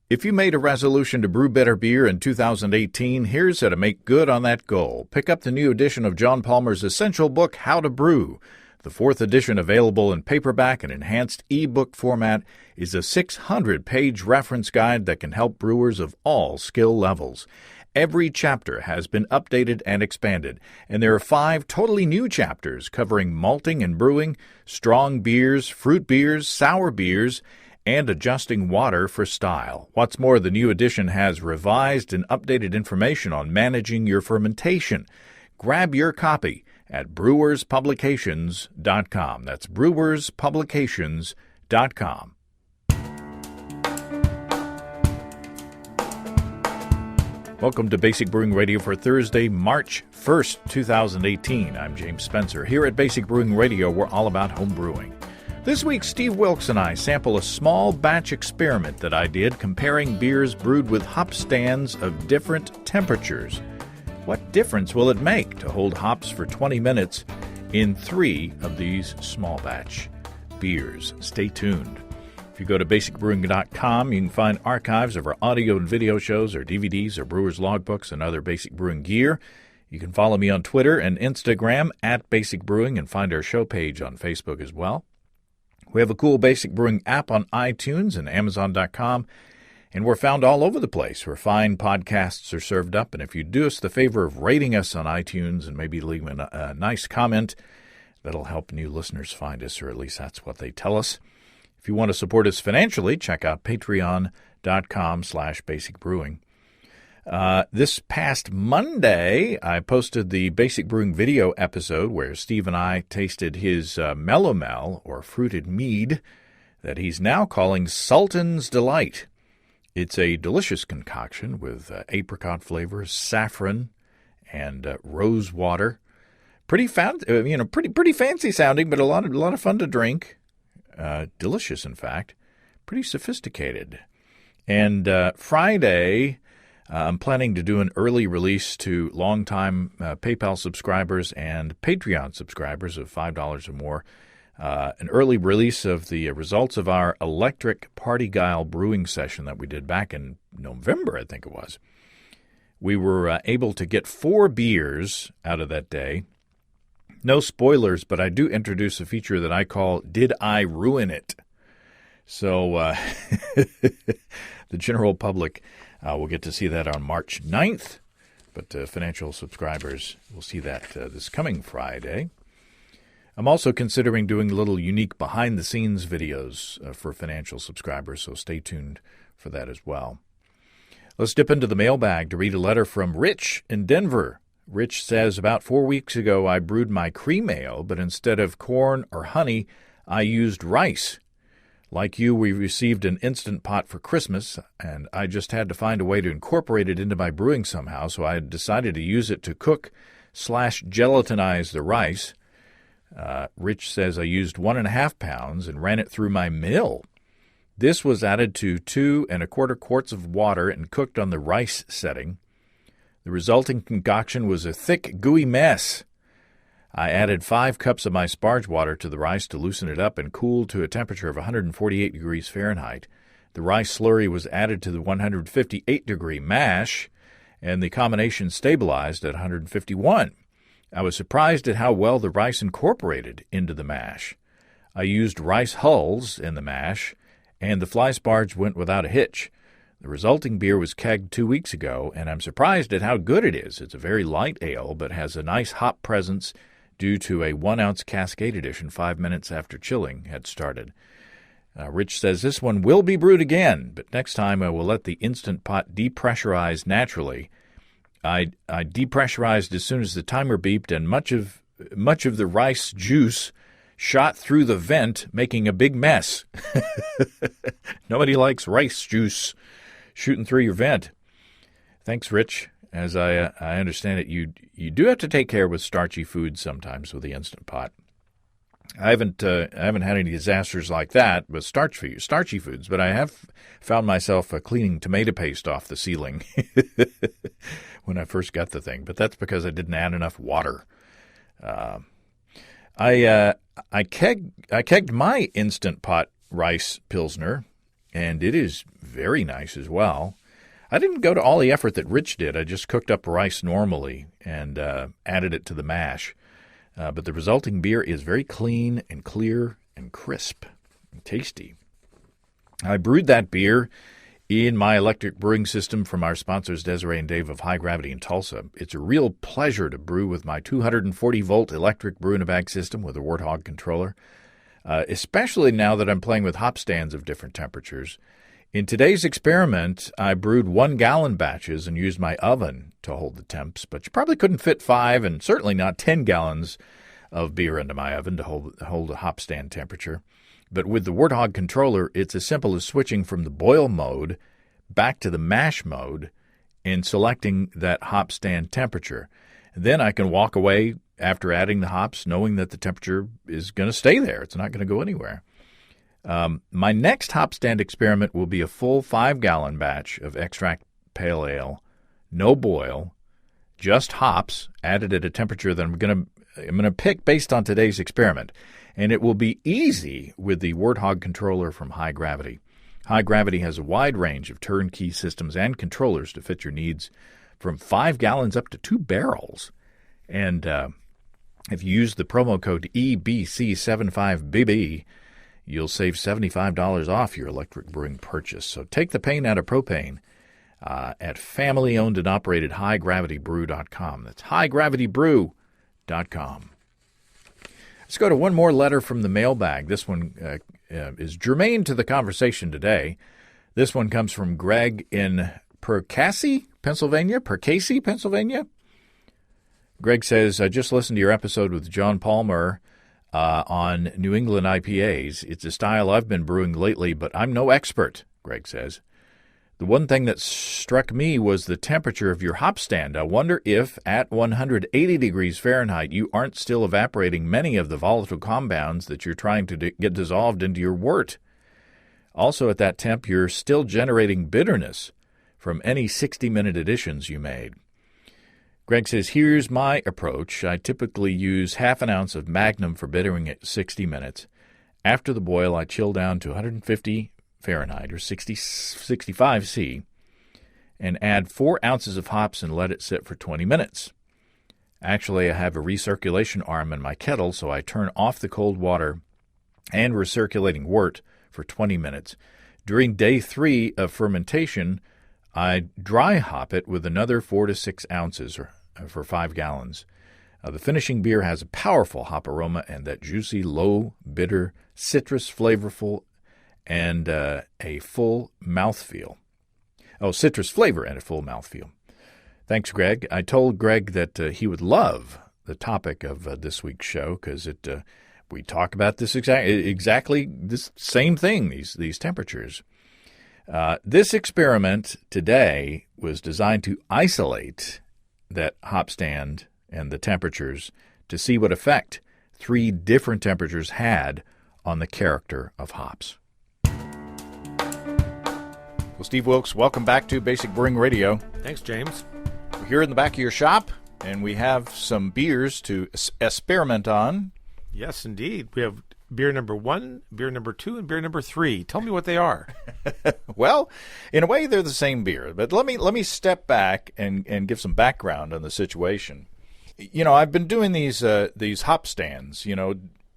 If you made a resolution to brew better beer in 2018, here's how to make good on that goal. Pick up the new edition of John Palmer's essential book, How to Brew. The fourth edition, available in paperback and enhanced ebook format, is a 600-page reference guide that can help brewers of all skill levels. Every chapter has been updated and expanded, and there are 5 totally new chapters covering malting and brewing, strong beers, fruit beers, sour beers, and adjusting water for style. What's more, the new edition has revised and updated information on managing your fermentation. Grab your copy at brewerspublications.com. That's brewerspublications.com. Welcome to Basic Brewing Radio for Thursday, March 1st, 2018. I'm James Spencer. Here at Basic Brewing Radio, we're all about home brewing. This week, Steve Wilkes and I sample a small batch experiment that I did comparing beers brewed with hop stands of different temperatures. What difference will it make to hold hops for 20 minutes in 3 of these small batch beers? Stay tuned. If you go to basicbrewing.com, you can find archives of our audio and video shows, our DVDs, our brewer's logbooks, and other basic brewing gear. You can follow me on Twitter and Instagram at Basic Brewing and find our show page on Facebook as well. We have a cool Basic Brewing app on iTunes and Amazon.com, and we're found all over the place where fine podcasts are served up. And if you do us the favor of rating us on iTunes and maybe leaving a nice comment, that'll help new listeners find us, or at least that's what they tell us. If you want to support us financially, check out patreon.com/basicbrewing. This past Monday, I posted the Basic Brewing video episode where Steve and I tasted his Mellow Mel, or fruited mead, that he's now calling Sultan's Delight. It's a delicious concoction with apricot flavors, saffron, and rose water. Pretty fancy sounding, but a lot of fun to drink. Delicious, in fact. Pretty sophisticated. And Friday, I'm planning to do an early release to longtime PayPal subscribers and Patreon subscribers of $5 or more. An early release of the results of our electric party guile brewing session that we did back in November, I think it was. We were able to get 4 beers out of that day. No spoilers, but I do introduce a feature that I call Did I Ruin It? So the general public will get to see that on March 9th, but financial subscribers will see that this coming Friday. I'm also considering doing little unique behind-the-scenes videos for financial subscribers, so stay tuned for that as well. Let's dip into the mailbag to read a letter from Rich in Denver. Rich says, about 4 weeks ago, I brewed my cream ale, but instead of corn or honey, I used rice. Like you, we received an Instant Pot for Christmas, and I just had to find a way to incorporate it into my brewing somehow, so I decided to use it to cook/gelatinize the rice. Rich says I used 1.5 pounds and ran it through my mill. This was added to 2 1/4 quarts of water and cooked on the rice setting. The resulting concoction was a thick, gooey mess. I added 5 cups of my sparge water to the rice to loosen it up and cooled to a temperature of 148 degrees Fahrenheit. The rice slurry was added to the 158-degree mash, and the combination stabilized at 151. I was surprised at how well the rice incorporated into the mash. I used rice hulls in the mash, and the fly sparge went without a hitch. The resulting beer was kegged 2 weeks ago, and I'm surprised at how good it is. It's a very light ale, but has a nice hop presence due to a 1-ounce Cascade edition 5 minutes after chilling had started. Rich says this one will be brewed again, but next time I will let the Instant Pot depressurize naturally. I depressurized as soon as the timer beeped, and much of the rice juice shot through the vent, making a big mess. Nobody likes rice juice shooting through your vent. Thanks, Rich. As I understand it, you do have to take care with starchy foods sometimes with the Instant Pot. I haven't had any disasters like that with starchy foods, but I have found myself cleaning tomato paste off the ceiling when I first got the thing. But that's because I didn't add enough water. I kegged my Instant Pot rice Pilsner and it is very nice as well. I didn't go to all the effort that Rich did. I just cooked up rice normally and added it to the mash. But the resulting beer is very clean and clear and crisp and tasty. I brewed that beer in my electric brewing system from our sponsors Desiree and Dave of High Gravity in Tulsa. It's a real pleasure to brew with my 240-volt electric brew-in-a-bag system with a Warthog controller, especially now that I'm playing with hop stands of different temperatures. In today's experiment, I brewed 1-gallon batches and used my oven to hold the temps, but you probably couldn't fit 5 and certainly not 10 gallons of beer into my oven to hold a hop stand temperature. But with the Warthog controller, it's as simple as switching from the boil mode back to the mash mode and selecting that hop stand temperature. Then I can walk away after adding the hops knowing that the temperature is going to stay there. It's not going to go anywhere. My next hop stand experiment will be a full 5-gallon batch of extract pale ale, no boil, just hops added at a temperature that I'm going to pick based on today's experiment. And it will be easy with the Warthog controller from High Gravity. High Gravity has a wide range of turnkey systems and controllers to fit your needs, from 5 gallons up to 2 barrels. And if you use the promo code EBC75BB, you'll save $75 off your electric brewing purchase. So take the pain out of propane at family-owned and operated highgravitybrew.com. That's highgravitybrew.com. Let's go to one more letter from the mailbag. This one is germane to the conversation today. This one comes from Greg in Percassie, Pennsylvania. Greg says, I just listened to your episode with John Palmer on New England IPAs. It's a style I've been brewing lately, but I'm no expert, Greg says. The one thing that struck me was the temperature of your hop stand. I wonder if at 180 degrees Fahrenheit you aren't still evaporating many of the volatile compounds that you're trying to get dissolved into your wort. Also at that temp, you're still generating bitterness from any 60-minute additions you made. Greg says, here's my approach. I typically use half an ounce of Magnum for bittering at 60 minutes. After the boil, I chill down to 150 Fahrenheit or 65 C and add 4 ounces of hops and let it sit for 20 minutes. Actually, I have a recirculation arm in my kettle, so I turn off the cold water and recirculating wort for 20 minutes. During day 3 of fermentation, I dry hop it with another 4 to 6 ounces for 5 gallons. The finishing beer has a powerful hop aroma and that juicy, low, bitter, citrus flavorful, and a full mouthfeel. Oh, citrus flavor and a full mouthfeel. Thanks, Greg. I told Greg that he would love the topic of this week's show because we talk about this exactly this same thing, these temperatures. This experiment today was designed to isolate that hop stand and the temperatures to see what effect 3 different temperatures had on the character of hops. Well, Steve Wilkes, welcome back to Basic Brewing Radio. Thanks, James. We're here in the back of your shop, and we have some beers to experiment on. Yes, indeed. We have beer number 1, beer number 2, and beer number 3. Tell me what they are. Well, in a way, they're the same beer. But let me step back and give some background on the situation. You know, I've been doing these hop stands,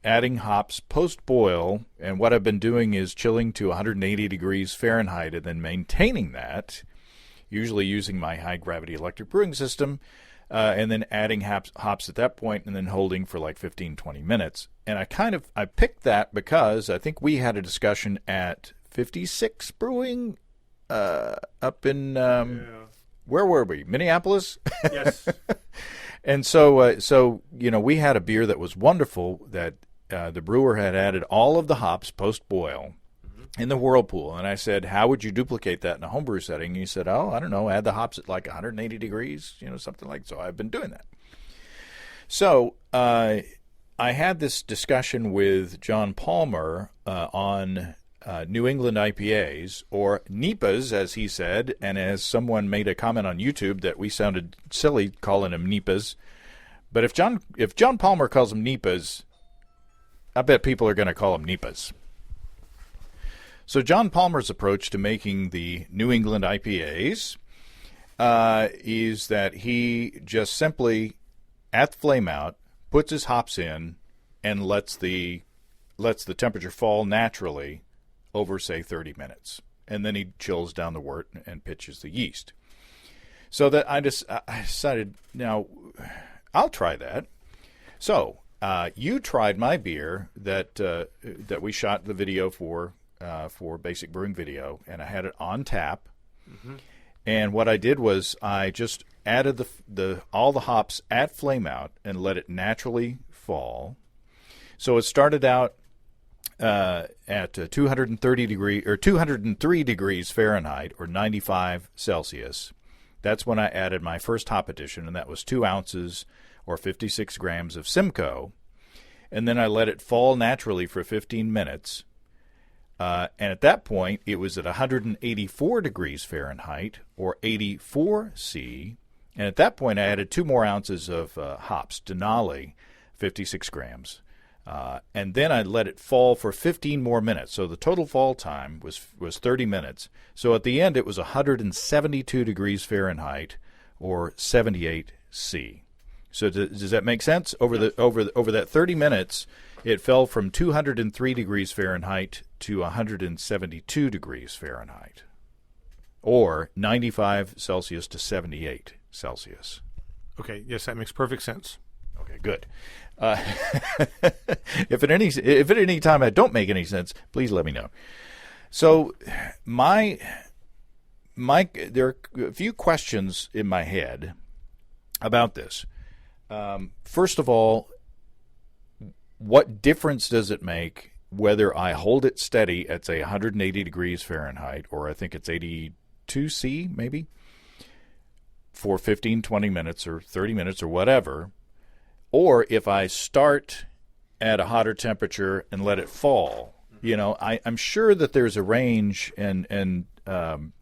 adding hops post-boil, and what I've been doing is chilling to 180 degrees Fahrenheit and then maintaining that, usually using my high-gravity electric brewing system, and then adding hops at that point and then holding for like 15, 20 minutes. And I picked that because I think we had a discussion at 56 Brewing up in, where were we? Minneapolis? Yes. And so we had a beer that was wonderful that the brewer had added all of the hops post-boil in the whirlpool. And I said, how would you duplicate that in a homebrew setting? And he said, I don't know, add the hops at like 180 degrees, something like that. So I've been doing that. So I had this discussion with John Palmer on New England IPAs, or NEPAs, as he said, and as someone made a comment on YouTube that we sounded silly calling them NEPAs. But if John Palmer calls them NEPAs, I bet people are going to call them NEPAs. So John Palmer's approach to making the New England IPAs is that he just simply, at the flame out, puts his hops in and lets the temperature fall naturally over, say, 30 minutes. And then he chills down the wort and pitches the yeast. So that I decided, now, I'll try that. So you tried my beer that we shot the video for Basic Brewing Video, and I had it on tap. Mm-hmm. And what I did was I just added all the hops at flame out and let it naturally fall. So it started out at 203 degrees Fahrenheit or 95 Celsius. That's when I added my first hop addition, and that was 2 ounces or 56 grams of Simcoe. And then I let it fall naturally for 15 minutes. And at that point, it was at 184 degrees Fahrenheit or 84 C. And at that point, I added 2 more ounces of hops, Denali, 56 grams. And then I let it fall for 15 more minutes. So the total fall time was 30 minutes. So at the end, it was 172 degrees Fahrenheit or 78 C. So does that make sense? Over that 30 minutes, it fell from 203 degrees Fahrenheit to 172 degrees Fahrenheit, or 95 Celsius to 78 Celsius. Okay, yes, that makes perfect sense. Okay, good. If at any time I don't make any sense, please let me know. So there are a few questions in my head about this. First of all, what difference does it make whether I hold it steady at, say, 180 degrees Fahrenheit, or I think it's 82 C, maybe, for 15, 20 minutes or 30 minutes or whatever, or if I start at a hotter temperature and let it fall? You know, I'm sure that there's a range, and Palmer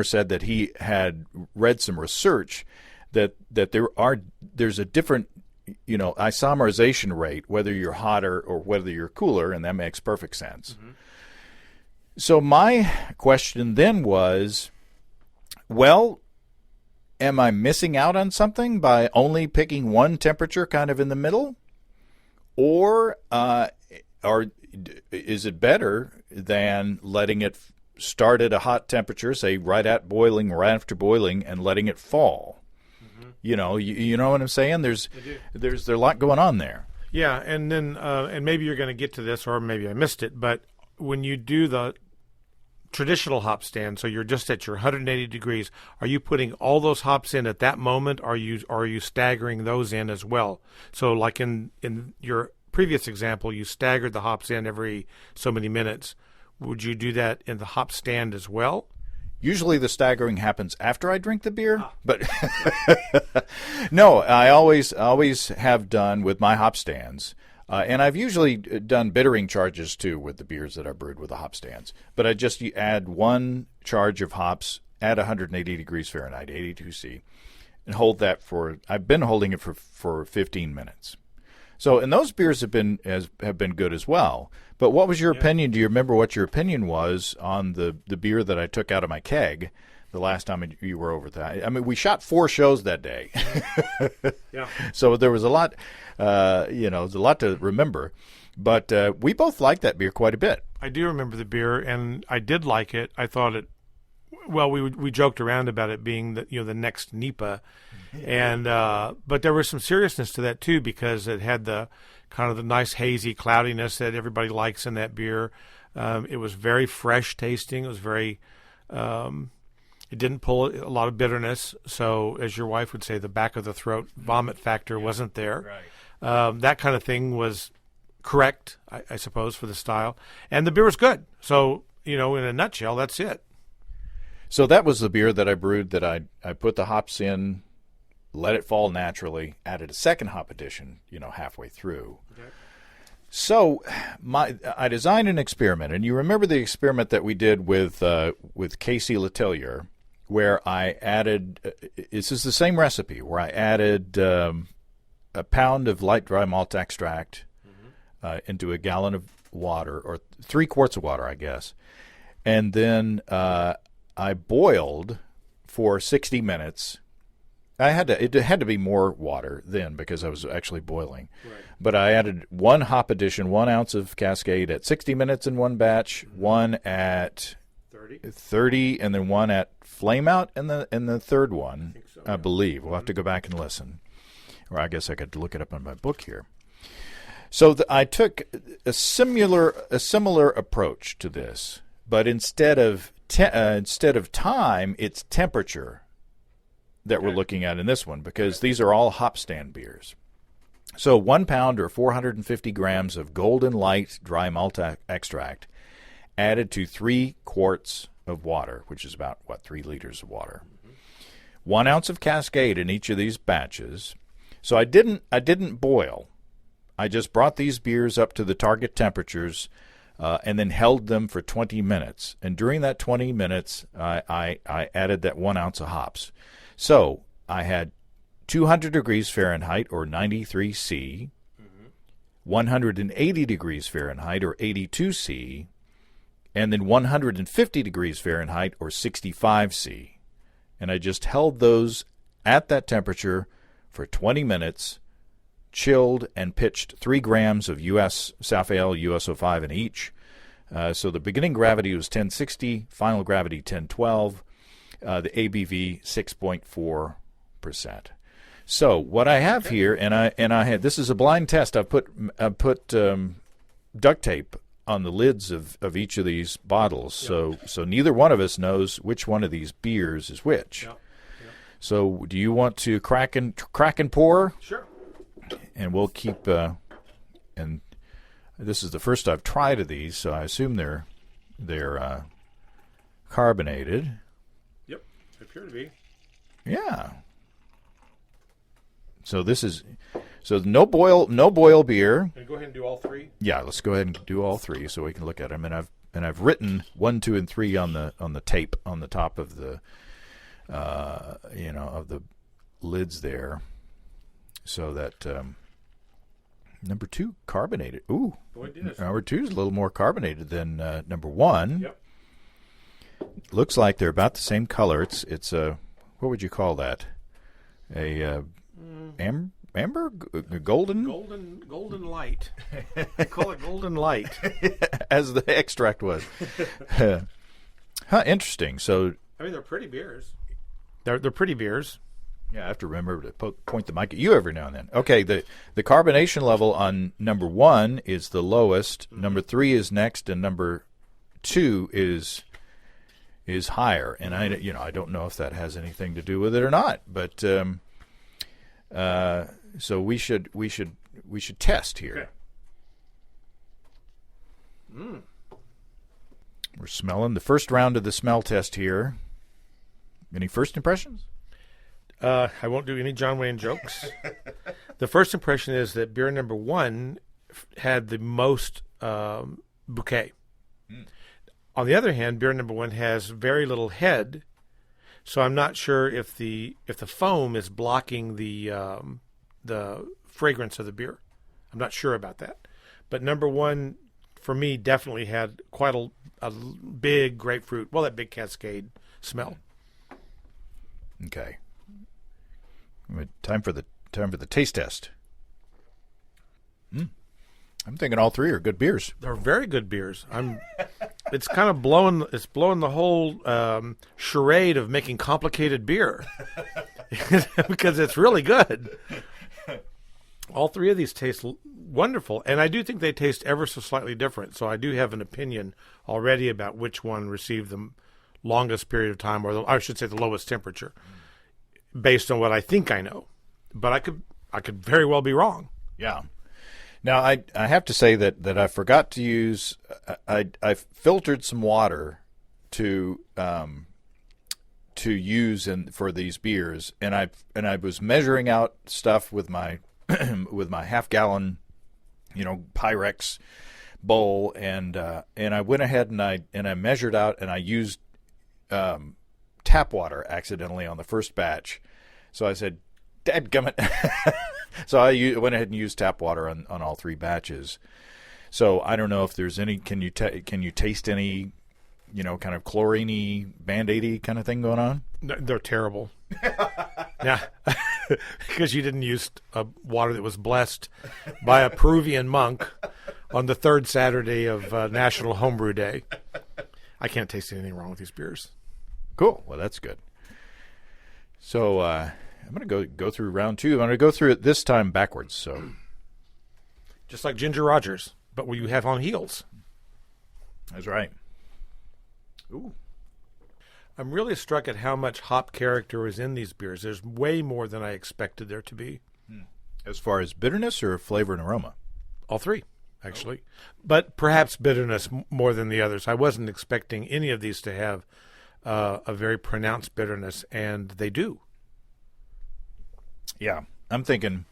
said that he had read some research that there's a different, isomerization rate, whether you're hotter or whether you're cooler, and that makes perfect sense. Mm-hmm. So my question then was, well, am I missing out on something by only picking one temperature kind of in the middle? Or is it better than letting it start at a hot temperature, say right at boiling, right after boiling, and letting it fall? You know what I'm saying? There's a lot going on there. Yeah, and then and maybe you're going to get to this, or maybe I missed it, but when you do the traditional hop stand, so you're just at your 180 degrees, are you putting all those hops in at that moment, or are you staggering those in as well? So like in your previous example, you staggered the hops in every so many minutes. Would you do that in the hop stand as well? Usually the staggering happens after I drink the beer, but no, I always have done with my hop stands, and I've usually done bittering charges too with the beers that are brewed with the hop stands. But I just add 1 charge of hops at 180 degrees Fahrenheit, 82 C, and hold that I've been holding it for 15 minutes. So, and those beers have been good as well. But what was your opinion? Do you remember what your opinion was on the beer that I took out of my keg the last time you were over that? I mean, we shot 4 shows that day. Yeah. So there was a lot, there's a lot to remember. But we both liked that beer quite a bit. I do remember the beer, and I did like it. I thought it. Well, we joked around about it being the next NEPA, and but there was some seriousness to that too, because it had the kind of the nice hazy cloudiness that everybody likes in that beer. It was very fresh tasting. It was very. It didn't pull a lot of bitterness, so as your wife would say, the back of the throat vomit factor wasn't there. Right. That kind of thing was correct, I suppose, for the style, and the beer was good. So in a nutshell, that's it. So that was the beer that I brewed, that I put the hops in, let it fall naturally, added a second hop addition, halfway through. Okay. So I designed an experiment, and you remember the experiment that we did with Casey Letellier, where I added, this is the same recipe, where I added a pound of light dry malt extract into a gallon water, or 3 quarts of water, I guess. And then I boiled for 60 minutes. It had to be more water then because I was actually boiling. Right. But I added 1 hop addition, 1 ounce of Cascade at 60 minutes in one batch, 1 at 30, and then 1 at flame out in the third one, I believe. We'll have to go back and listen. Or I guess I could look it up on my book here. So I took a similar approach to this, but instead of time, it's temperature that we're looking at in this one, because these are all hop stand beers. So 1 pound or 450 grams of Golden Light dry malt extract added to 3 quarts of water, which is about, 3 liters of water. 1 ounce of Cascade in each of these batches. So I didn't boil. I just brought these beers up to the target temperatures and then held them for 20 minutes. And during that 20 minutes, I added that 1 ounce of hops. So I had 200 degrees Fahrenheit, or 93 C, 180 degrees Fahrenheit, or 82 C, and then 150 degrees Fahrenheit, or 65 C. And I just held those at that temperature for 20 minutes, chilled, and pitched 3 grams of U.S. South Ale US-05 in each. So the beginning gravity was 1060, final gravity 1012, the ABV 6.4%. So what I have here, and I had, this is a blind test. I put duct tape on the lids of each of these bottles, so neither one of us knows which one of these beers is which. Yep. So do you want to crack and pour? Sure. And we'll keep. And this is the first I've tried of these, so I assume they're carbonated. Yep, they appear to be. Yeah. So this is no boil beer. Can you go ahead and do all 3? Yeah, let's go ahead and do all 3 so we can look at them. And I've written 1, 2, and 3 on the tape on the top of the of the lids there, so that number 2 carbonated. Ooh, boy, number 2 is a little more carbonated than number 1. Yep. Looks like they're about the same color. It's a, what would you call that? A amber, golden light. I call it golden light, as the extract was. Interesting. So I mean, they're pretty beers. They're pretty beers. Yeah, I have to remember to point the mic at you every now and then. Okay, the carbonation level on number 1 is the lowest. Mm-hmm. Number 3 is next, and number 2 is higher. And I don't know if that has anything to do with it or not. But so we should test here. Okay. Mm. We're smelling the first round of the smell test here. Any first impressions? I won't do any John Wayne jokes. The first impression is that beer number 1 had the most bouquet. Mm. On the other hand, beer number 1 has very little head, so I'm not sure if the foam is blocking the fragrance of the beer. I'm not sure about that. But number 1, for me, definitely had quite a big grapefruit, that big Cascade smell. Okay. Time for the taste test. I'm thinking all 3 are good beers. They're very good beers. It's kind of blowing the whole charade of making complicated beer because it's really good. All 3 of these taste wonderful, and I do think they taste ever so slightly different. So I do have an opinion already about which one received the longest period of time, or I should say the lowest temperature, based on what I think I know. But I could very well be wrong. Yeah. Now I have to say that I forgot to use. I filtered some water to use for these beers, and I was measuring out stuff with my with my half-gallon, Pyrex bowl, and I went ahead and I measured out, and I used tap water accidentally on the first batch. So I said, dadgummit. So I went ahead and used tap water on all 3 batches. So I don't know if there's any. Can you taste any, kind of chlorine-y, Band-Aid-y kind of thing going on? They're terrible. Yeah, because you didn't use water that was blessed by a Peruvian monk on the third Saturday of National Homebrew Day. I can't taste anything wrong with these beers. Cool. Well, that's good. So I'm going to go through round two. I'm going to go through it this time backwards. So just like Ginger Rogers, but where you have on heels. That's right. Ooh. I'm really struck at how much hop character is in these beers. There's way more than I expected there to be. As far as bitterness or flavor and aroma? All three, actually. But perhaps bitterness more than the others. I wasn't expecting any of these to have a very pronounced bitterness, and they do. Yeah, I'm thinking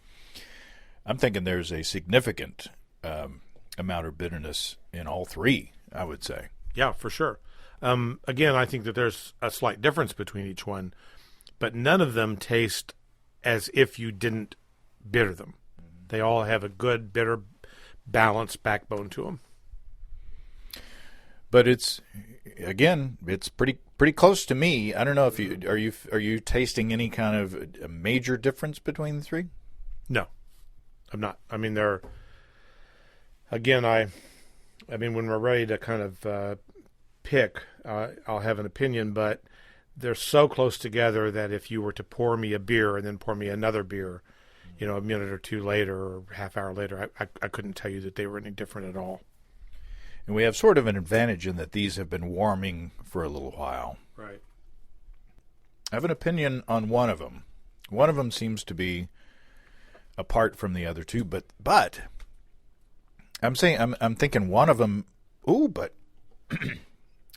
there's a significant amount of bitterness in all three, I would say. Yeah, for sure. Again, I think that there's a slight difference between each one, but none of them taste as if you didn't bitter them. They all have a good, bitter, balanced backbone to them. But it's pretty close to me. I don't know if are you tasting any kind of a major difference between the three? No, I'm not. I mean, they're again. I mean, when we're ready to kind of pick, I'll have an opinion, but they're so close together that if you were to pour me a beer and then pour me another beer, a minute or two later or half hour later, I couldn't tell you that they were any different at all. And we have sort of an advantage in that these have been warming for a little while. Right. I have an opinion on one of them. One of them seems to be apart from the other two, but I'm thinking one of them. But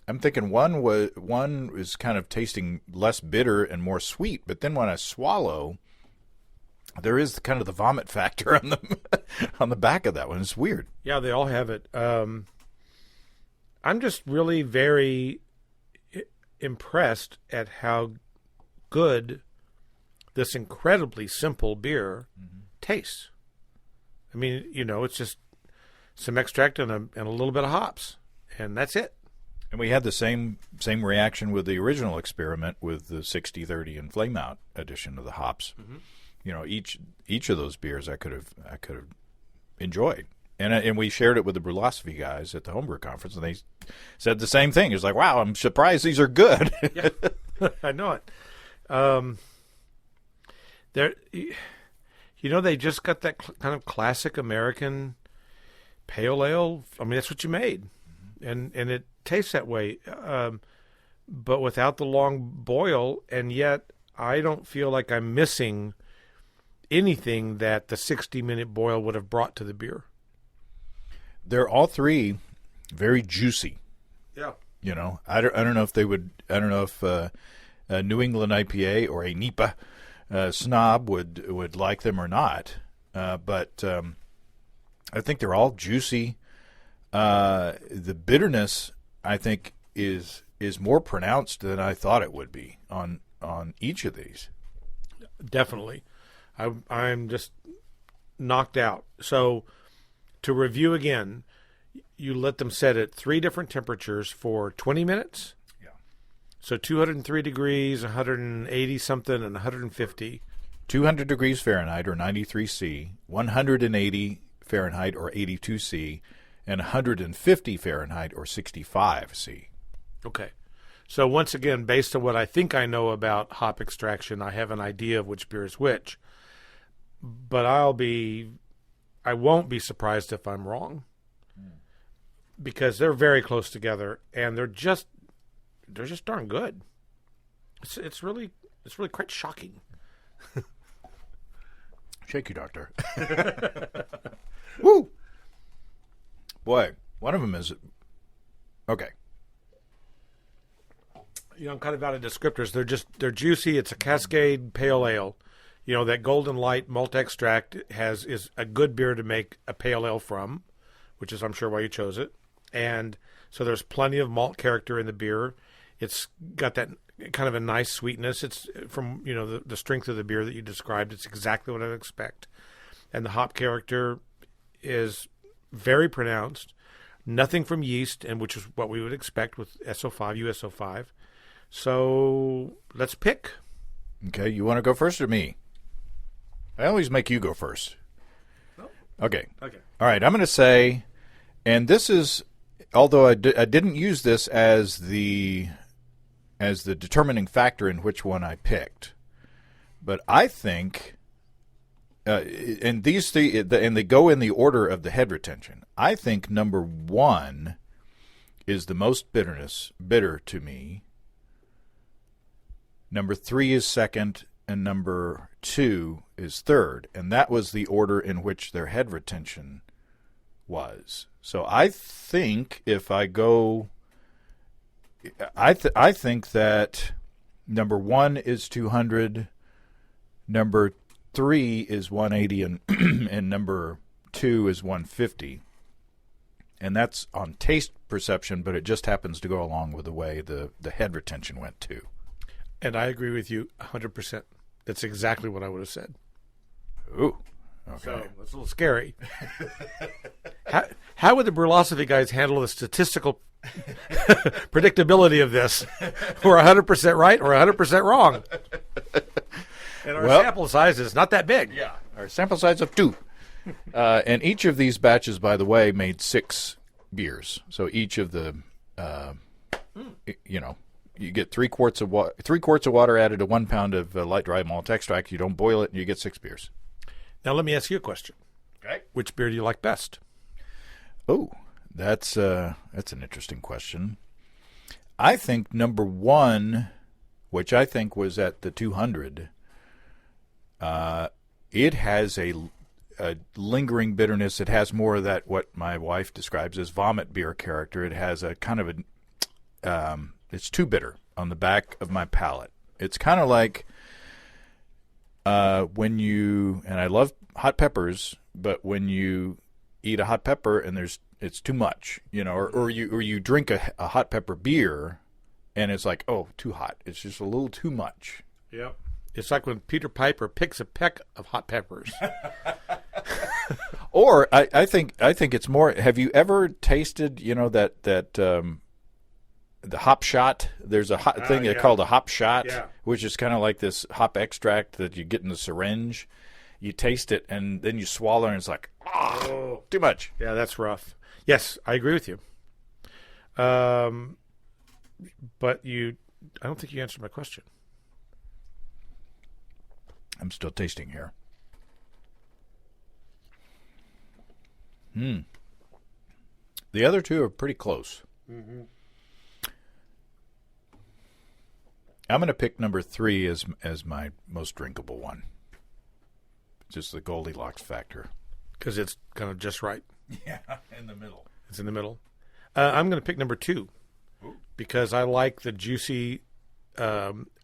I'm thinking one is kind of tasting less bitter and more sweet. But then when I swallow, there is kind of the vomit factor on the back of that one. It's weird. Yeah, they all have it. I'm just really very impressed at how good this incredibly simple beer tastes. I mean, it's just some extract and a little bit of hops, and that's it. And we had the same reaction with the original experiment with the 60-30 and Flame Out addition of the hops. Mm-hmm. Each of those beers I could have enjoyed. And we shared it with the Brewlosophy guys at the Homebrew Conference, and they said the same thing. It's like, wow, I'm surprised these are good. Yeah, I know it. They just got that kind of classic American pale ale. I mean, that's what you made, and it tastes that way, but without the long boil. And yet, I don't feel like I'm missing anything that the 60-minute boil would have brought to the beer. They're all three very juicy. Yeah. I don't know if they would. I don't know if a New England IPA or a NEPA snob would like them or not. But I think they're all juicy. The bitterness, I think, is more pronounced than I thought it would be on each of these. Definitely. I'm just knocked out. So to review again, you let them set at 3 different temperatures for 20 minutes. Yeah. So 203 degrees, 180 something, and 150. 200 degrees Fahrenheit or 93 C, 180 Fahrenheit or 82 C, and 150 Fahrenheit or 65 C. Okay. So once again, based on what I think I know about hop extraction, I have an idea of which beer is which. But I won't be surprised if I'm wrong, because they're very close together and they're just darn good. It's really quite shocking. Shaky doctor. Woo! Boy, one of them is okay. I'm kind of out of descriptors. They're juicy. It's a Cascade Pale Ale. That Golden Light malt extract is a good beer to make a pale ale from, which is, I'm sure, why you chose it. And so there's plenty of malt character in the beer. It's got that kind of a nice sweetness. It's from, the strength of the beer that you described. It's exactly what I expect. And the hop character is very pronounced. Nothing from yeast, and which is what we would expect with SO5, USO5. So let's pick. Okay, you want to go first or me? I always make you go first. Okay. Okay. All right, I'm going to say, and this is, although I didn't use this as the determining factor in which one I picked, but I think, and these three, and they go in the order of the head retention. I think number 1 is the most bitter to me. Number 3 is second, and number 2 is third, and that was the order in which their head retention was. So I think if I go, I think that number 1 is 200, number 3 is 180, and and number 2 is 150. And that's on taste perception, but it just happens to go along with the way the head retention went too. And I agree with you 100%. That's exactly what I would have said. Ooh, okay. So that's a little scary. How would the Brewlosophy guys handle the statistical predictability of this? We're 100% right or 100% wrong. And our sample size is not that big. Yeah, our sample size of 2. And each of these batches, by the way, made 6 beers. So each of the, you get 3 quarts of water added to 1 pound of light dry malt extract. You don't boil it, and you get 6 beers. Now let me ask you a question. Okay. Which beer do you like best? Oh, that's an interesting question. I think number 1, which I think was at the 200, it has a lingering bitterness. It has more of that, what my wife describes as vomit beer character. It has a kind of it's too bitter on the back of my palate. It's kind of like when you, and I love hot peppers, but when you eat a hot pepper and it's too much, or you drink a hot pepper beer and it's like, oh, too hot. It's just a little too much. Yep. It's like when Peter Piper picks a peck of hot peppers. Or I think it's more. Have you ever tasted that the hop shot? There's a hot thing called a hop shot, which is kind of like this hop extract that you get in the syringe. You taste it and then you swallow and it's like, too much. Yeah, that's rough. Yes, I agree with you. But I don't think you answered my question. I'm still tasting here. The other two are pretty close. Mm-hmm. I'm going to pick number 3 as my most drinkable one. Just the Goldilocks factor. Because it's kind of just right. Yeah, in the middle. It's in the middle. I'm going to pick number 2. Ooh. Because I like the juicy,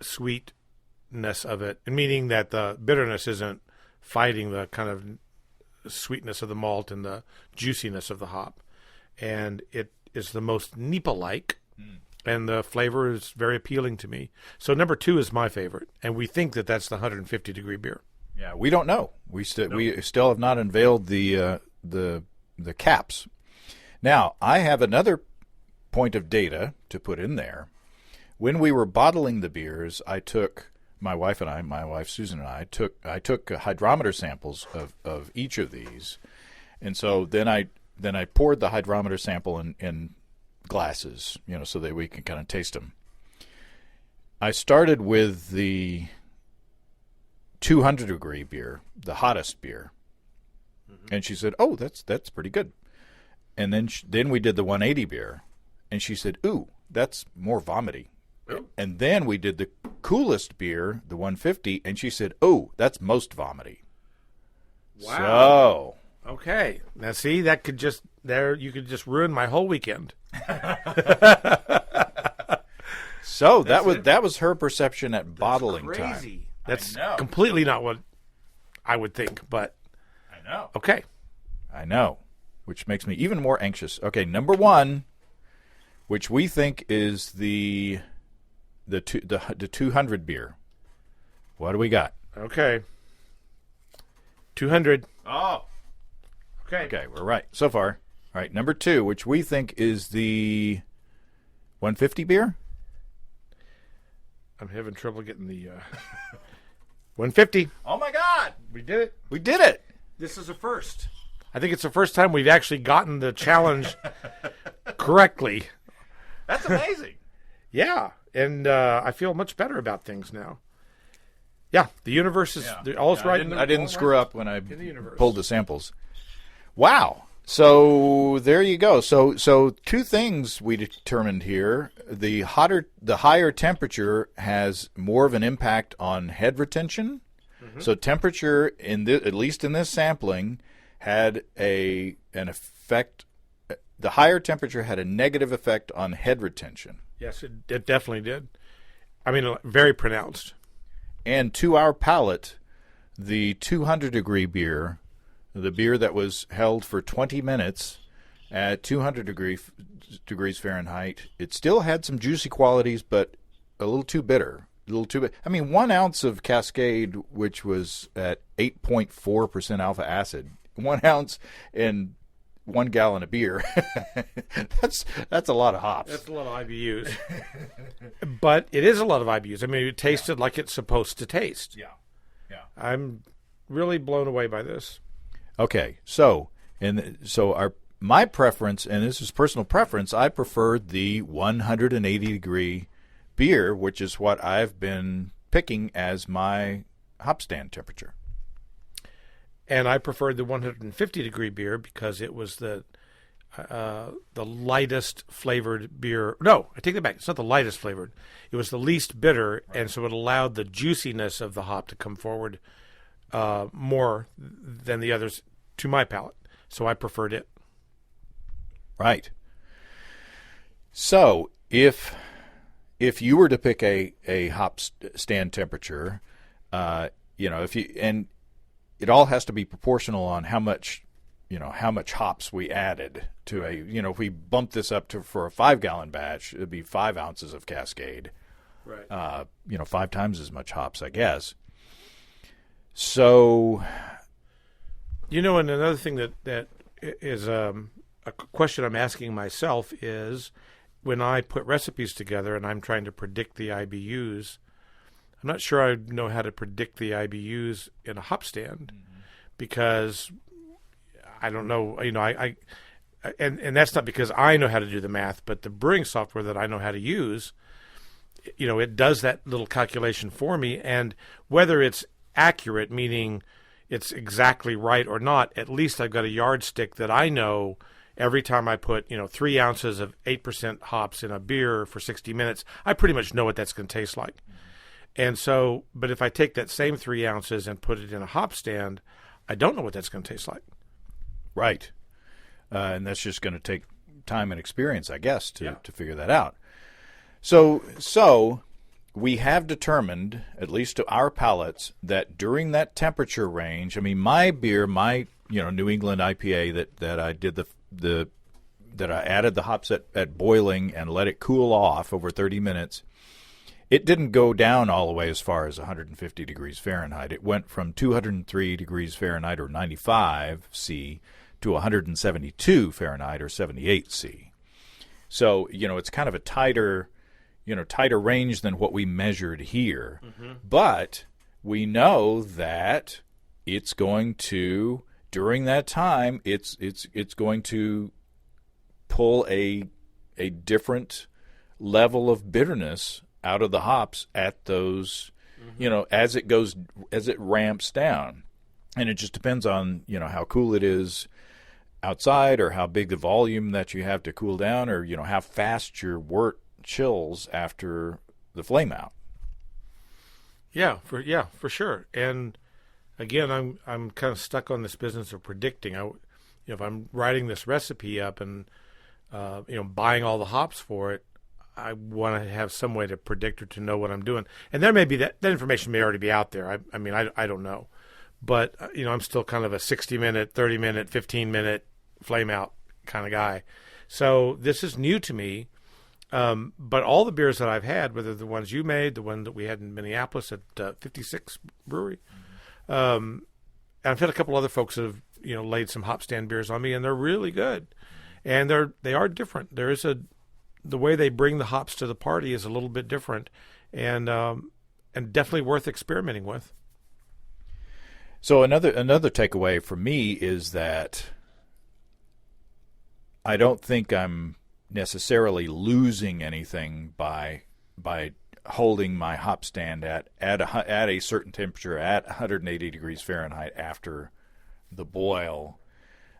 sweetness of it, meaning that the bitterness isn't fighting the kind of sweetness of the malt and the juiciness of the hop. And it is the most Nipa-like, and the flavor is very appealing to me. So number 2 is my favorite, and we think that that's the 150-degree beer. Yeah, we don't know. We still have not unveiled the caps. Now, I have another point of data to put in there. When we were bottling the beers, my wife Susan and I took hydrometer samples of each of these, and so then I poured the hydrometer sample in glasses, so that we can kind of taste them. I started with the 200-degree beer, the hottest beer, and she said, "Oh, that's pretty good." And then we did the 180 beer, and she said, "Ooh, that's more vomity." Oh. And then we did the coolest beer, the 150, and she said, "Oh, that's most vomity." Wow. So, okay. Now see, you could just ruin my whole weekend. So that was her perception at bottling time. Crazy. That's completely not what I would think, but I know. Okay. I know, which makes me even more anxious. Okay, number 1, which we think is the 200 beer. What do we got? Okay. 200. Oh. Okay, we're right so far. All right, number 2, which we think is the 150 beer. I'm having trouble getting the 150. Oh my God, We did it. we did it! This is a first. I think it's the first time we've actually gotten the challenge correctly. That's amazing. Yeah, and I feel much better about things now. Yeah, the universe is all is right. I didn't screw up when I the universe. pulled the samples. Wow. So there you go. So 2 things we determined here. The higher temperature has more of an impact on head retention. Mm-hmm. So temperature at least in this sampling had an effect. The higher temperature had a negative effect on head retention. Yes, it definitely did. I mean, very pronounced. And to our palate, the 200-degree beer, the beer that was held for 20 minutes at 200 degrees Fahrenheit, it still had some juicy qualities, but a little too bitter. I mean, 1 ounce of Cascade, which was at 8.4% alpha acid, 1 ounce and 1 gallon of beer. that's a lot of hops. That's a lot of IBUs. But it is a lot of IBUs. I mean, it tasted like it's supposed to taste. Yeah. I'm really blown away by this. Okay, so my preference, and this is personal preference, I preferred the 180-degree beer, which is what I've been picking as my hop stand temperature. And I preferred the 150-degree beer because it was the lightest flavored beer. No, I take that back. It's not the lightest flavored. It was the least bitter, right. And so it allowed the juiciness of the hop to come forward more than the others to my palate. So I preferred it. Right. So if you were to pick a hop stand temperature, it all has to be proportional on how much hops we added to if we bump this up for a 5-gallon batch, it'd be 5 ounces of Cascade. Right. 5 times as much hops, I guess. So, and another thing that is a question I'm asking myself is when I put recipes together and I'm trying to predict the IBUs, I'm not sure I know how to predict the IBUs in a hop stand because I don't know. And that's not because I know how to do the math, but the brewing software that I know how to use, it does that little calculation for me. And whether it's accurate, meaning it's exactly right or not, at least I've got a yardstick that I know every time I put 3 ounces of 8% hops in a beer for 60 minutes, I pretty much know what that's going to taste like. And so, but if I take that same 3 ounces and put it in a hop stand, I don't know what that's going to taste like. Right. And that's just going to take time and experience, I guess, to figure that out. So we have determined, at least to our palates, that during that temperature range, I mean, my beer, my New England IPA that I did that I added the hops at boiling and let it cool off over 30 minutes. It didn't go down all the way as far as 150 degrees Fahrenheit. It went from 203 degrees Fahrenheit or 95 C to 172 Fahrenheit or 78 C. So, it's kind of a tighter range than what we measured here. Mm-hmm. But we know that it's going to, during that time, it's going to pull a different level of bitterness out of the hops at those, as it ramps down. And it just depends on, how cool it is outside or how big the volume that you have to cool down or, how fast your wort chills after the flame out. Yeah, for sure. And again, I'm kind of stuck on this business of predicting. If I'm writing this recipe up and, buying all the hops for it, I want to have some way to predict or to know what I'm doing. And there may be that information may already be out there. I don't know. But, I'm still kind of a 60-minute, 30-minute, 15-minute flame out kind of guy. So this is new to me. But all the beers that I've had, whether the ones you made, the one that we had in Minneapolis at 56 Brewery, and I've had a couple other folks that have, laid some hop stand beers on me, and they're really good, and they are different. The way they bring the hops to the party is a little bit different, and definitely worth experimenting with. So another takeaway for me is that I don't think I'm necessarily losing anything by holding my hop stand at a certain temperature at 180 degrees Fahrenheit after the boil,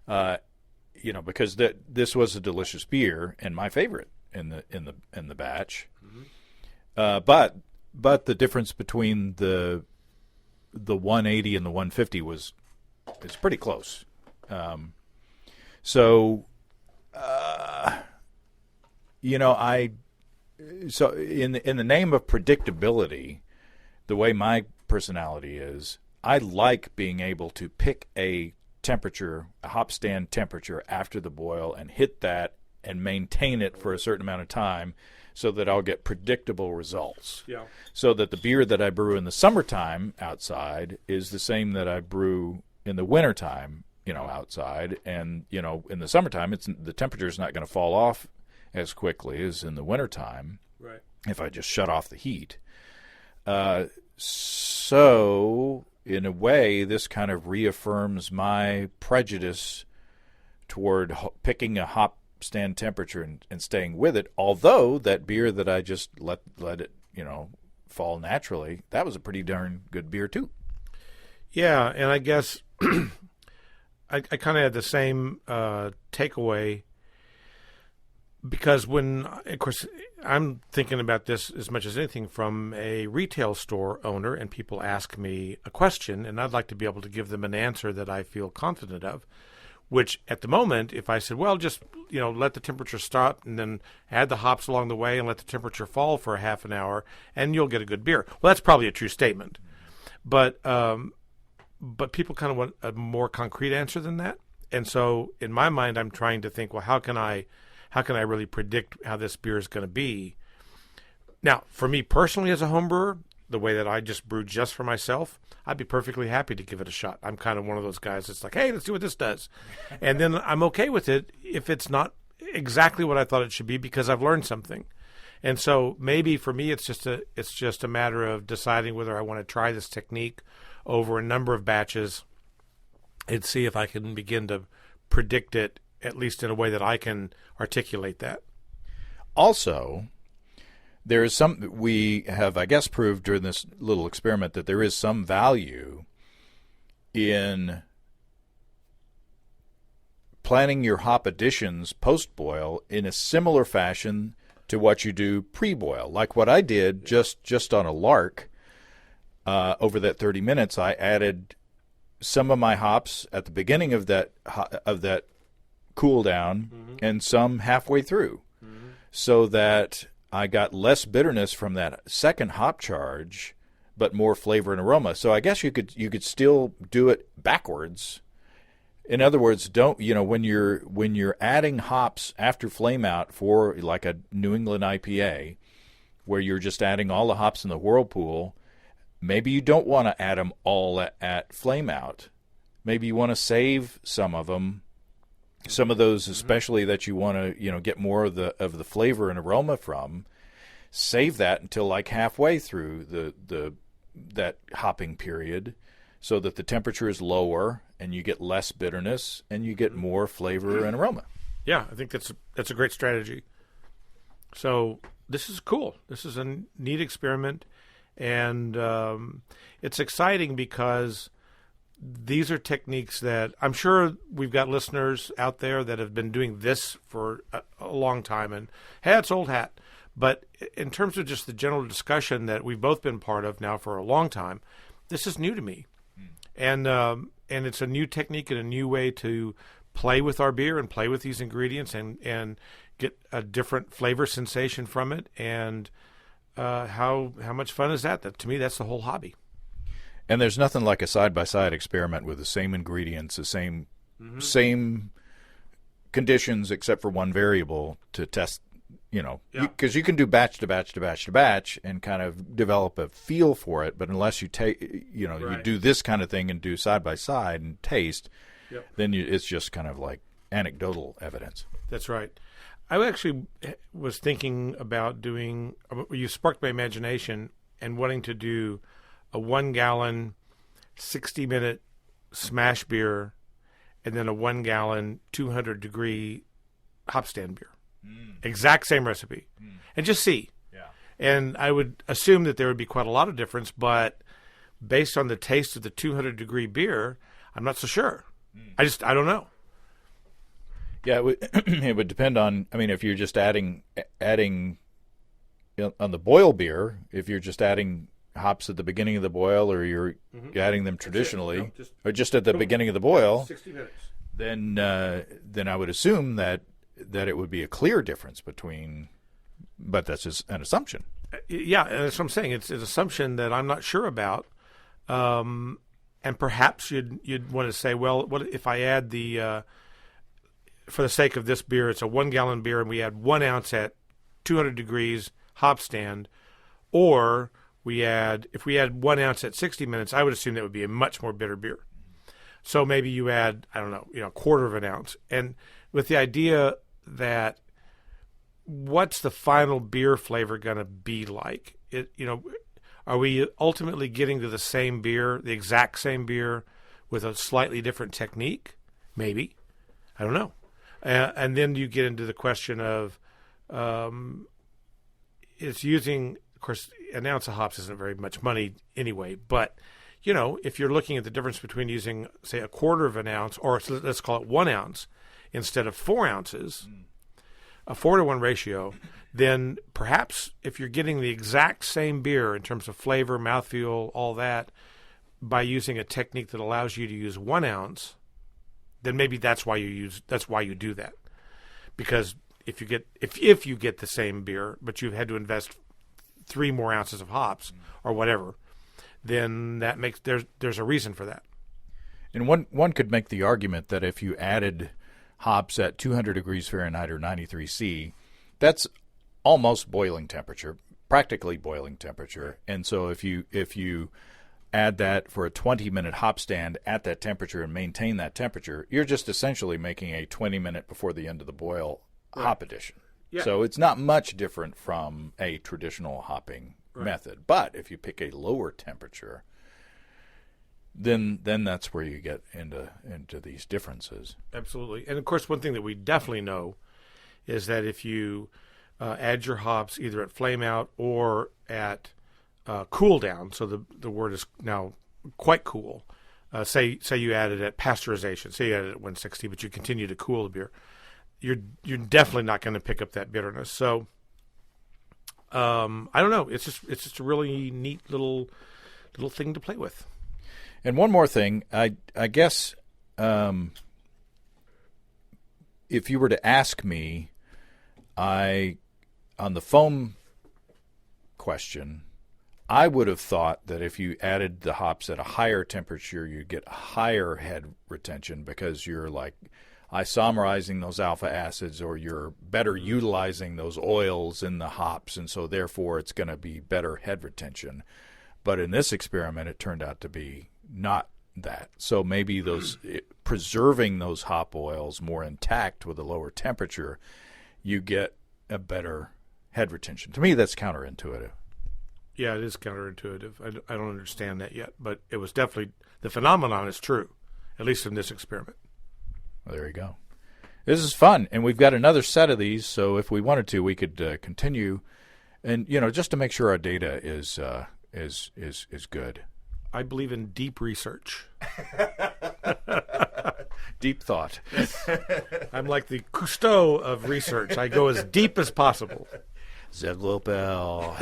because this was a delicious beer and my favorite in the batch. Mm-hmm. But the difference between the 180 and the 150 is pretty close. So in the name of predictability, the way my personality is, I like being able to pick a hop stand temperature after the boil and hit that and maintain it for a certain amount of time so that I'll get predictable results. Yeah. So that the beer that I brew in the summertime outside is the same that I brew in the wintertime, outside. And, in the summertime, the temperature is not going to fall off as quickly as in the wintertime. Right. If I just shut off the heat. So, in a way, this kind of reaffirms my prejudice toward picking a hop stand temperature and staying with it, although that beer that I just let it, fall naturally, that was a pretty darn good beer too. Yeah, and I guess I kind of had the same takeaway, because of course, I'm thinking about this as much as anything from a retail store owner, and people ask me a question, and I'd like to be able to give them an answer that I feel confident of, which at the moment, if I said, well, just, let the temperature stop and then add the hops along the way and let the temperature fall for a half an hour and you'll get a good beer. Well, that's probably a true statement. But people kind of want a more concrete answer than that. And so in my mind, I'm trying to think, well, how can I really predict how this beer is going to be? Now, for me personally as a home brewer, the way that I just brew just for myself, I'd be perfectly happy to give it a shot. I'm kind of one of those guys that's like, hey, let's see what this does. And then I'm okay with it if it's not exactly what I thought it should be, because I've learned something. And so maybe for me, it's just a matter of deciding whether I want to try this technique over a number of batches and see if I can begin to predict it, at least in a way that I can articulate that. Also, there is we have, I guess, proved during this little experiment that there is some value in planning your hop additions post-boil in a similar fashion to what you do pre-boil. Like what I did just on a lark over that 30 minutes, I added some of my hops at the beginning of that cool down, mm-hmm. and some halfway through, mm-hmm. so that I got less bitterness from that second hop charge, but more flavor and aroma. So I guess you could still do it backwards. In other words, when you're adding hops after flame out for like a New England IPA, where you're just adding all the hops in the whirlpool, maybe you don't want to add them all at flame out. Maybe you want to save some of them. Some of those, especially that you want to, get more of the flavor and aroma from, save that until like halfway through that hopping period, so that the temperature is lower and you get less bitterness and you get more flavor and aroma. Yeah, I think that's a great strategy. So this is cool. This is a neat experiment, and it's exciting because these are techniques that I'm sure we've got listeners out there that have been doing this for a long time, and hey, it's old hat. But in terms of just the general discussion that we've both been part of now for a long time, this is new to me. And it's a new technique and a new way to play with our beer and play with these ingredients and get a different flavor sensation from it. And how much fun is that? To me, that's the whole hobby. And there's nothing like a side-by-side experiment with the same ingredients, the same conditions, except for one variable to test, because you can do batch to batch to batch to batch and kind of develop a feel for it. But unless you take, you do this kind of thing and do side-by-side and taste, Yep. then it's just kind of like anecdotal evidence. That's right. I actually was thinking about doing. You sparked my imagination and wanting to do a 1 gallon, 60-minute smash beer, and then a 1 gallon, 200-degree hop stand beer. Exact same recipe, and just see. Yeah. And I would assume that there would be quite a lot of difference, but based on the taste of the 200-degree beer, I'm not so sure. I don't know. Yeah, it would depend on. I mean, if you're just adding on the boil beer, if you're just adding hops at the beginning of the boil, or you're adding them traditionally, or just at the beginning of the boil, 60 minutes. Then I would assume that it would be a clear difference between. But that's just an assumption. Yeah, that's what I'm saying. It's an assumption that I'm not sure about, and perhaps you'd want to say, well, what if I add the for the sake of this beer, it's a 1 gallon beer, and we add 1 ounce at 200 degrees hop stand, or if we add 1 ounce at 60 minutes, I would assume that would be a much more bitter beer. So maybe you add, I don't know, a quarter of an ounce, and with the idea that what's the final beer flavor going to be like? Are we ultimately getting to the same beer, the exact same beer, with a slightly different technique? Maybe. I don't know. And then you get into the question of it's using, of course, an ounce of hops isn't very much money anyway, but, if you're looking at the difference between using, say, a quarter of an ounce, or let's call it 1 ounce, instead of 4 ounces, a 4-to-1 ratio, then perhaps if you're getting the exact same beer in terms of flavor, mouthfeel, all that, by using a technique that allows you to use 1 ounce, then maybe that's why you do that. Because if you get the same beer, but you've had to invest 3 more ounces of hops or whatever, then that makes there's a reason for that. And one could make the argument that if you added hops at 200 degrees Fahrenheit or 93 C, that's almost boiling temperature, practically boiling temperature. And so if you add that for a 20-minute hop stand at that temperature and maintain that temperature, you're just essentially making a 20-minute before the end of the boil hop addition. Yeah. So it's not much different from a traditional hopping method. But if you pick a lower temperature, then that's where you get into these differences. Absolutely. And, of course, one thing that we definitely know is that if you add your hops either at flame out or at cool down, so the word is now quite cool. Say you add it at pasteurization. Say you add it at 160, but you continue to cool the beer. You're definitely not going to pick up that bitterness. So I don't know. It's just a really neat little thing to play with. And one more thing, I guess if you were to ask me, on the foam question, I would have thought that if you added the hops at a higher temperature, you'd get higher head retention because you're like isomerizing those alpha acids, or you're better utilizing those oils in the hops, and so therefore it's going to be better head retention. But in this experiment, it turned out to be not that. So maybe preserving those hop oils more intact with a lower temperature, you get a better head retention. To me, that's counterintuitive. Yeah, it is counterintuitive. I don't understand that yet, but it was definitely, the phenomenon is true, at least in this experiment. Well, there you go. This is fun, and we've got another set of these, so if we wanted to, we could continue, and just to make sure our data is good. I believe in deep research. Deep thought. I'm like the Cousteau of research. I go as deep as possible. The global.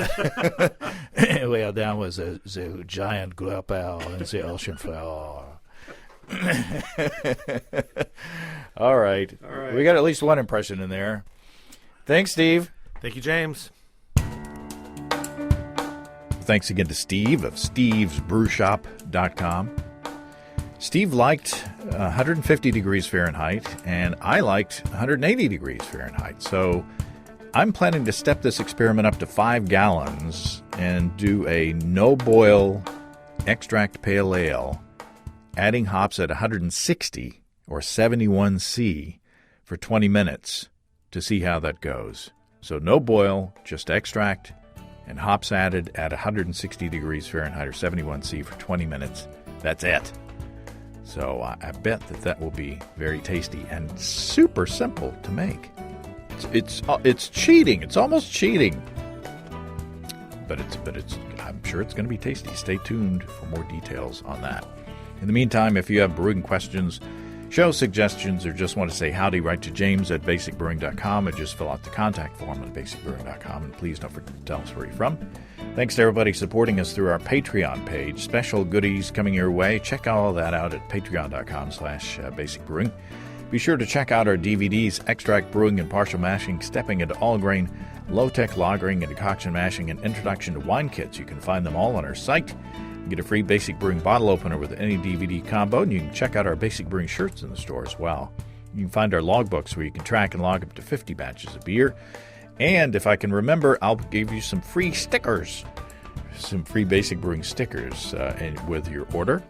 Well, down was the giant global in the ocean floor. All right. We got at least one impression in there. Thanks, Steve. Thank you, James. Thanks again to Steve of stevesbrewshop.com. Steve liked 150 degrees Fahrenheit, and I liked 180 degrees Fahrenheit. So I'm planning to step this experiment up to 5 gallons and do a no-boil extract pale ale, adding hops at 160 or 71C for 20 minutes to see how that goes. So no boil, just extract and hops added at 160 degrees Fahrenheit or 71C for 20 minutes. That's it. So I bet that will be very tasty and super simple to make. It's cheating. It's almost cheating. But I'm sure it's going to be tasty. Stay tuned for more details on that. In the meantime, if you have brewing questions, show suggestions, or just want to say howdy, write to James at basicbrewing.com, or just fill out the contact form at basicbrewing.com. And please don't forget to tell us where you're from. Thanks to everybody supporting us through our Patreon page. Special goodies coming your way. Check all that out at patreon.com/basicbrewing. Be sure to check out our DVDs, Extract Brewing and Partial Mashing, Stepping into All Grain, Low-Tech Lagering and Decoction Mashing, and Introduction to Wine Kits. You can find them all on our site. You get a free Basic Brewing bottle opener with any DVD combo, and you can check out our Basic Brewing shirts in the store as well. You can find our logbooks where you can track and log up to 50 batches of beer. And if I can remember, I'll give you some free stickers, some free Basic Brewing stickers with your order.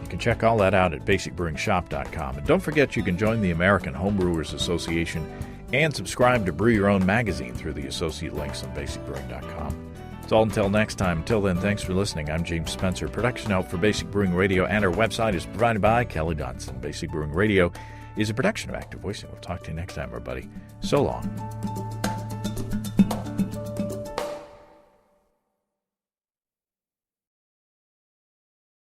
You can check all that out at basicbrewingshop.com. And don't forget, you can join the American Homebrewers Association and subscribe to Brew Your Own magazine through the associate links on basicbrewing.com. It's all until next time. Until then, thanks for listening. I'm James Spencer. Production help for Basic Brewing Radio and our website is provided by Kelly Dodson. Basic Brewing Radio is a production of Active Voicing. We'll talk to you next time, everybody. So long.